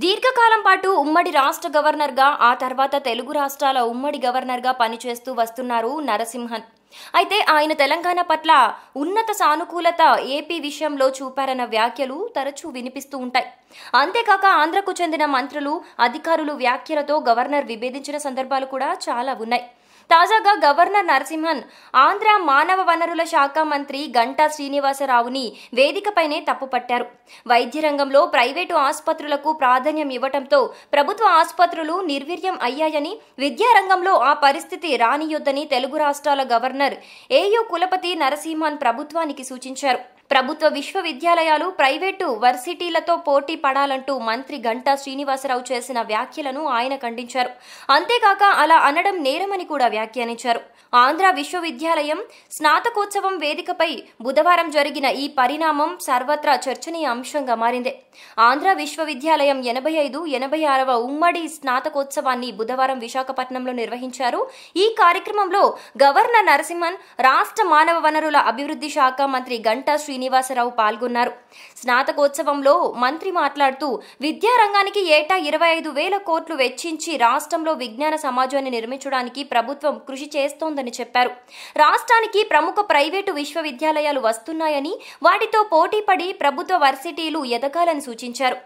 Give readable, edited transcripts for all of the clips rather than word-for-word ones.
దీర్ఘకాలం పాటు ఉమ్మడి రాష్ట్ర గవర్నర్గా ఆ తర్వాత తెలుగు రాష్ట్రాల ఉమ్మడి గవర్నర్గా పనిచేస్తూ వస్తున్నారు నరసింహన్. అయితే ఆయన తెలంగాణ పట్ల ఉన్నత సానుకూలత ఏపీ విషయంలో చూపారన్న వ్యాఖ్యలు తరచూ వినిపిస్తూ ఉంటాయి. అంతేకాక ఆంధ్రకు చెందిన మంత్రులు, అధికారులు వ్యాఖ్యలతో గవర్నర్ విభేదించిన సందర్భాలు కూడా చాలా ఉన్నాయి. తాజాగా గవర్నర్ నరసింహన్ ఆంధ్ర మానవ వనరుల శాఖ మంత్రి గంటా శ్రీనివాసరావుని వేదికపైనే తప్పుపట్టారు. వైద్య రంగంలో ప్రైవేటు ఆసుపత్రులకు ప్రాధాన్యం ఇవ్వడంతో ప్రభుత్వ ఆసుపత్రులు నిర్వీర్యం అయ్యాయని, విద్యారంగంలో ఆ పరిస్థితి రానియొద్దని తెలుగు రాష్ట్రాల గవర్నర్ ఏయూ కులపతి నరసింహన్ ప్రభుత్వానికి సూచించారు. ప్రభుత్వ విశ్వవిద్యాలయాలు ప్రైవేటు వర్సిటీలతో పోటీ పడాలంటూ మంత్రి గంటా శ్రీనివాసరావు చేసిన వ్యాఖ్యలను ఆయన ఖండించారు. అంతేకాక అలా అనడం నేరమని కూడా వ్యాఖ్యానించారు. ఆంధ్ర విశ్వవిద్యాలయం స్నాతకోత్సవం వేదికపై బుధవారం జరిగిన ఈ పరిణామం సర్వత్రా చర్చనీయ అంశంగా మారింది. ఆంధ్ర విశ్వవిద్యాలయం 85-86వ ఉమ్మడి స్నాతకోత్సవాన్ని బుధవారం విశాఖపట్నంలో నిర్వహించారు. ఈ కార్యక్రమంలో గవర్నర్ నరసింహన్, రాష్ట్ర మానవ వనరుల అభివృద్ధి శాఖ మంత్రి గంటా శ్రీనివాసరావు పాల్గొన్నారు. స్నాతకోత్సవంలో మంత్రి మాట్లాడుతూ విద్యారంగానికి ఏటా 25,000 కోట్లు వెచ్చించి రాష్ట్రంలో విజ్ఞాన సమాజాన్ని నిర్మించడానికి ప్రభుత్వం కృషి చేస్తోందని చెప్పారు. రాష్ట్రానికి ప్రముఖ ప్రైవేటు విశ్వవిద్యాలయాలు వస్తున్నాయని, వాటితో పోటీపడి ప్రభుత్వ వర్సిటీలు ఎదగాలని సూచించారు.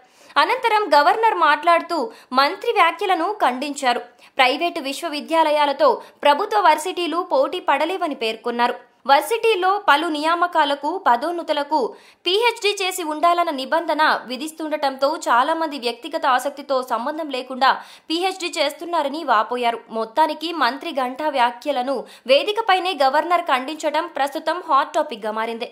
అనంతరం గవర్నర్ మాట్లాడుతూ మంత్రి వ్యాఖ్యలను ఖండించారు. ప్రైవేటు విశ్వవిద్యాలయాలతో ప్రభుత్వ వర్సిటీలు పోటీ పడలేవని పేర్కొన్నారు. వర్సిటీల్లో పలు నియామకాలకు, పదోన్నతులకు పీహెచ్డీ చేసి ఉండాలన్న నిబంధన విధిస్తుండటంతో చాలా మంది వ్యక్తిగత ఆసక్తితో సంబంధం లేకుండా పీహెచ్డీ చేస్తున్నారని వాపోయారు. మొత్తానికి మంత్రి గంటా వ్యాఖ్యలను వేదికపైనే గవర్నర్ ఖండించడం ప్రస్తుతం హాట్ టాపిక్ గా మారింది.